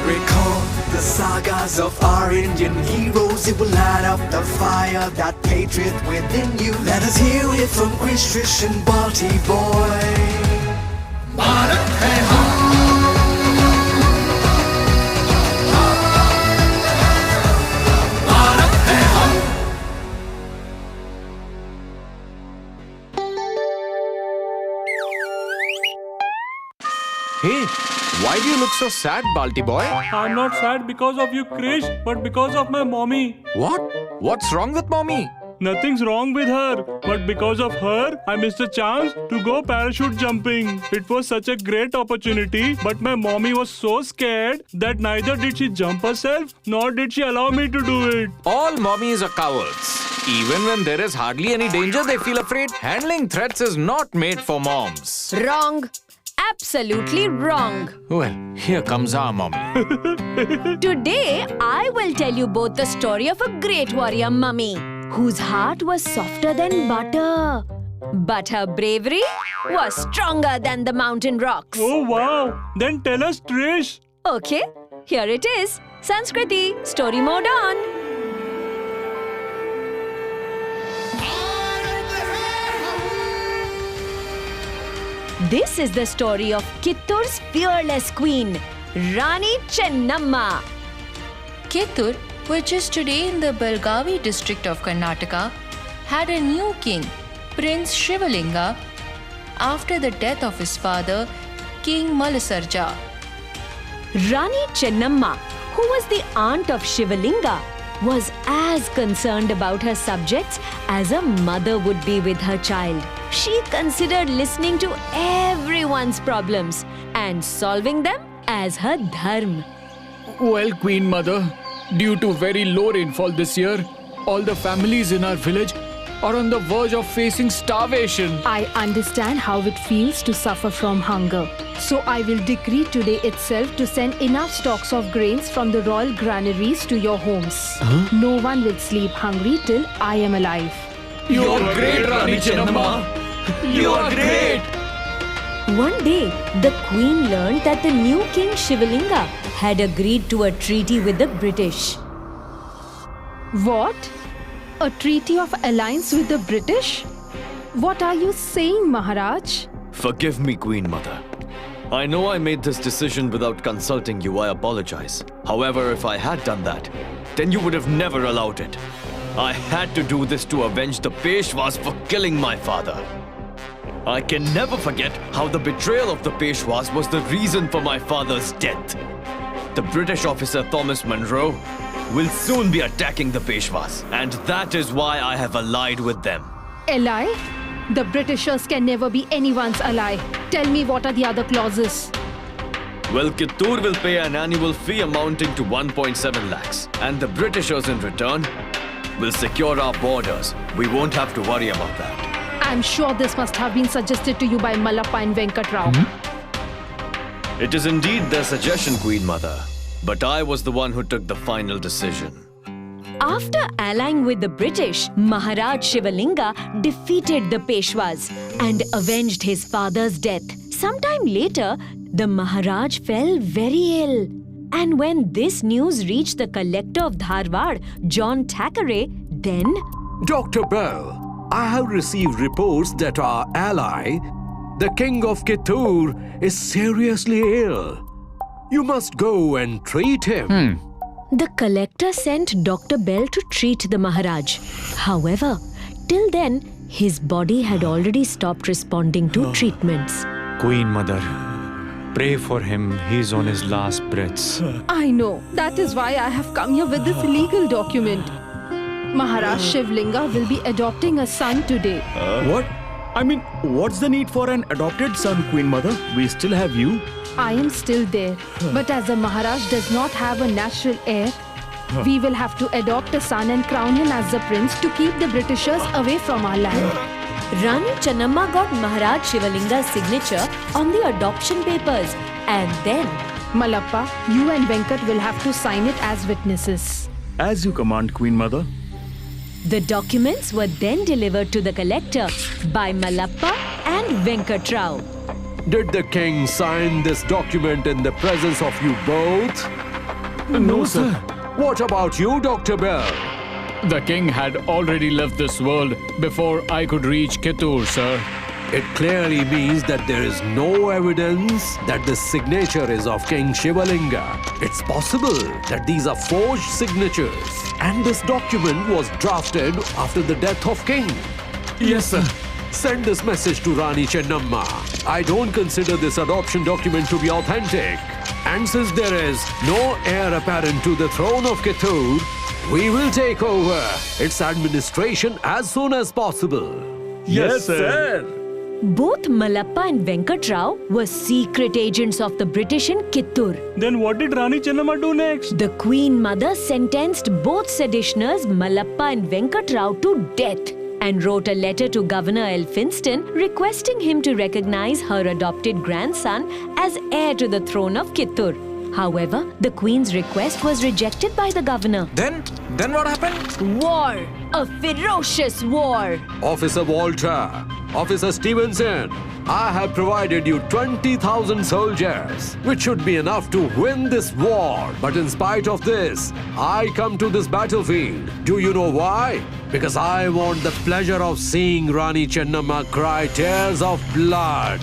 Recall the sagas of our Indian heroes. It will light up the fire, that patriot within you. Let us hear it from Krish, Trish and Balti boy. Bharat hai hum. Bharat hai hum. Hey, why do you look so sad, Balti boy? I'm not sad because of you, Krish, but because of my mommy. What? What's wrong with mommy? Nothing's wrong with her, but because of her, I missed a chance to go parachute jumping. It was such a great opportunity, but my mommy was so scared that neither did she jump herself, nor did she allow me to do it. All mommies are cowards. Even when there is hardly any danger, they feel afraid. Handling threats is not made for moms. Wrong. Absolutely wrong. Well, here comes our mommy. Today, I will tell you both the story of a great warrior mummy whose heart was softer than butter. But her bravery was stronger than the mountain rocks. Oh wow! Then tell us, Trish. Okay, here it is. Sanskriti, story mode on. This is the story of Kittur's fearless queen, Rani Chennamma. Kittur, which is today in the Belgavi district of Karnataka, had a new king, Prince Shivalinga, after the death of his father, King Malasarja. Rani Chennamma, who was the aunt of Shivalinga, was as concerned about her subjects as a mother would be with her child. She considered listening to everyone's problems and solving them as her dharma. Well, Queen Mother, due to very low rainfall this year, all the families in our village are on the verge of facing starvation. I understand how it feels to suffer from hunger. So I will decree today itself to send enough stocks of grains from the royal granaries to your homes. No one will sleep hungry till I am alive. You are great, Rani Chennamma. You are great. One day, the queen learned that the new king Shivalinga had agreed to a treaty with the British. What? A treaty of alliance with the British? What are you saying, Maharaj? Forgive me, Queen Mother. I know I made this decision without consulting you. I apologize. However, if I had done that, then you would have never allowed it. I had to do this to avenge the Peshwas for killing my father. I can never forget how the betrayal of the Peshwas was the reason for my father's death. The British officer Thomas Munro will soon be attacking the Peshwas, and that is why I have allied with them. Ally? The Britishers can never be anyone's ally. Tell me what are the other clauses. Well, Kittur will pay an annual fee amounting to 1.7 lakhs, and the Britishers in return will secure our borders. We won't have to worry about that. I'm sure this must have been suggested to you by Mallappa and Venkatrao. It is indeed their suggestion, Queen Mother, but I was the one who took the final decision. After allying with the British, Maharaj Shivalinga defeated the Peshwas and avenged his father's death. Sometime later, the Maharaj fell very ill. And when this news reached the collector of Dharwad, John Thackeray, then... Dr. Bell, I have received reports that our ally, the King of Kittur, is seriously ill. You must go and treat him. The collector sent Dr. Bell to treat the Maharaj. However, till then, his body had already stopped responding to treatments. Queen Mother, pray for him. He's on his last breaths. I know. That is why I have come here with this legal document. Maharaj Shivlinga will be adopting a son today. What? I mean, what's the need for an adopted son, Queen Mother? We still have you. I am still there. But as the Maharaj does not have a natural heir, we will have to adopt a son and crown him as the prince to keep the Britishers away from our land. Rani Chennamma got Maharaj Shivalinga's signature on the adoption papers. And then... Mallappa, you and Venkat will have to sign it as witnesses. As you command, Queen Mother. The documents were then delivered to the collector by Mallappa and Venkatrao. Did the king sign this document in the presence of you both? No, sir. What about you, Dr. Bell? The king had already left this world before I could reach Kittur, sir. It clearly means that there is no evidence that the signature is of King Shivalinga. It's possible that these are forged signatures, and this document was drafted after the death of King. Yes, sir. Send this message to Rani Chennamma. I don't consider this adoption document to be authentic. And since there is no heir apparent to the throne of Kittur, we will take over its administration as soon as possible. Yes, sir. Both Malappa and Venkatrao were secret agents of the British in Kittur. Then what did Rani Chennamma do next? The Queen Mother sentenced both seditioners, Malappa and Venkatrao, to death and wrote a letter to Governor Elphinstone requesting him to recognize her adopted grandson as heir to the throne of Kittur. However, the Queen's request was rejected by the governor. Then what happened? War! A ferocious war! Officer Walter, Officer Stevenson, I have provided you 20,000 soldiers, which should be enough to win this war. But in spite of this, I come to this battlefield. Do you know why? Because I want the pleasure of seeing Rani Chennamma cry tears of blood.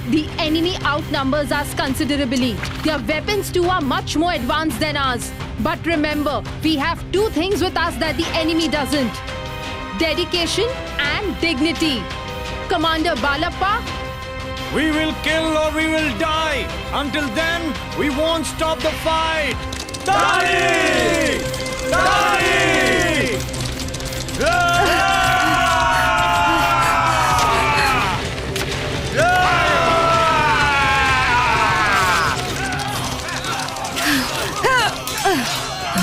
The enemy outnumbers us considerably. Their weapons too are much more advanced than ours. But remember, we have two things with us that the enemy doesn't. Dedication and dignity. Commander Balappa, We will kill or we will die. Until then, we won't stop the fight. Dali! Dali!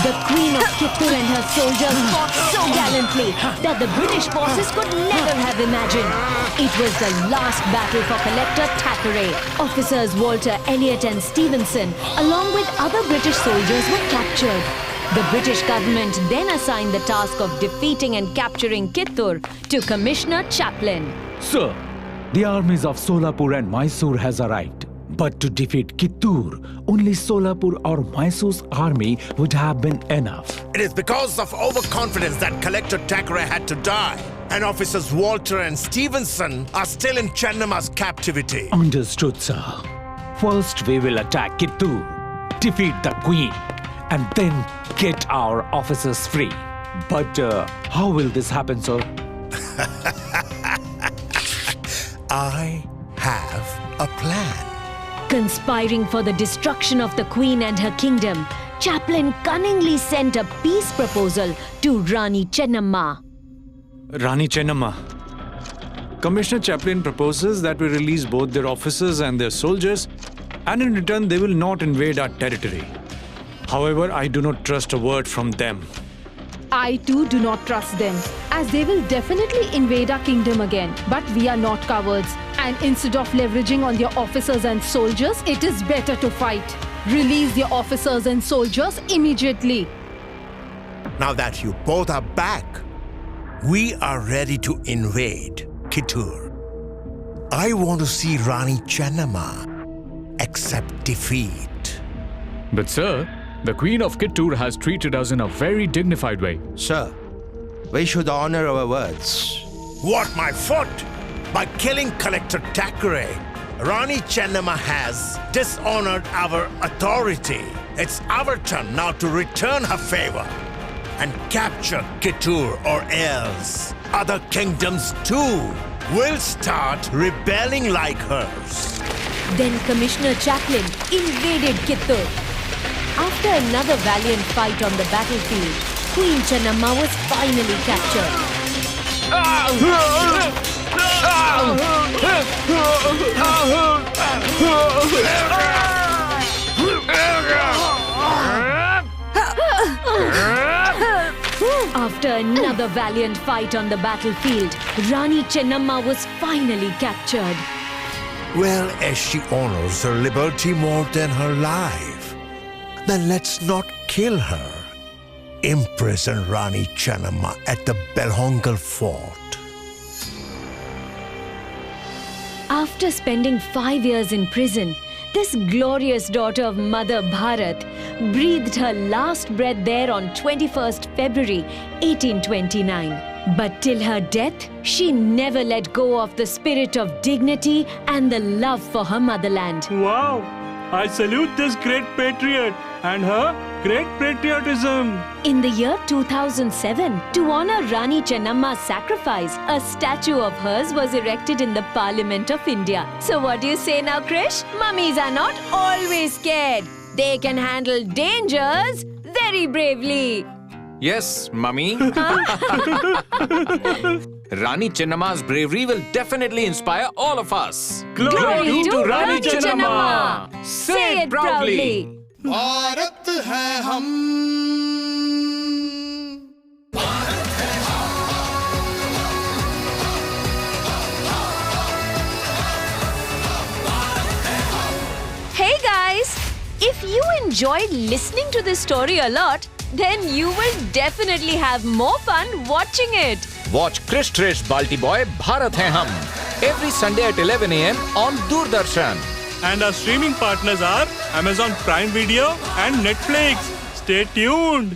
The Queen of Kittur and her soldiers fought so gallantly that the British forces could never have imagined. It was the last battle for Collector Thackeray. Officers Walter, Elliot and Stevenson, along with other British soldiers, were captured. The British government then assigned the task of defeating and capturing Kittur to Commissioner Chaplin. Sir, the armies of Solapur and Mysore has arrived. But to defeat Kittur, only Solapur or Mysore's army would have been enough. It is because of overconfidence that Collector Thackeray had to die, and officers Walter and Stevenson are still in Chennamma's captivity. Understood, sir. First, we will attack Kittur, defeat the queen, and then get our officers free. But how will this happen, sir? I have a plan. Conspiring for the destruction of the Queen and her kingdom, Chaplin cunningly sent a peace proposal to Rani Chennamma. Rani Chennamma. Commissioner Chaplin proposes that we release both their officers and their soldiers, and in return they will not invade our territory. However, I do not trust a word from them. I too do not trust them, as they will definitely invade our kingdom again. But we are not cowards, and instead of leveraging on their officers and soldiers, it is better to fight. Release their officers and soldiers immediately. Now that you both are back, we are ready to invade Kittur. I want to see Rani Chennamma accept defeat. But sir, the Queen of Kittur has treated us in a very dignified way. Sir, we should honor our words. What, my foot? By killing Collector Thackeray, Rani Chennamma has dishonored our authority. It's our turn now to return her favor and capture Kittur, or else other kingdoms too will start rebelling like hers. Then Commissioner Chaplin invaded Kittur. After another valiant fight on the battlefield, Queen Chennamma was finally captured. After another valiant fight on the battlefield, Rani Chennamma was finally captured. Well, as she honors her liberty more than her life, then let's not kill her. Imprison Rani Chennamma at the Belhongal fort. After spending 5 years in prison, This glorious daughter of Mother Bharat breathed her last breath there on 21st February 1829. But till her death, she never let go of the spirit of dignity and the love for her motherland. Wow! I salute this great patriot and her great patriotism. In the year 2007, to honor Rani Chennamma's sacrifice, a statue of hers was erected in the Parliament of India. So what do you say now, Krish? Mummies are not always scared. They can handle dangers very bravely. Yes, mummy. Rani Chennamma's bravery will definitely inspire all of us. Glory to Rani Chennamma! Say it proudly. Bharat है हम Hey guys! If you enjoyed listening to this story a lot, then you will definitely have more fun watching it. Watch Krish Trish Balti Boy Bharat Hai Hum every Sunday at 11 a.m. on Doordarshan. And our streaming partners are Amazon Prime Video and Netflix. Stay tuned.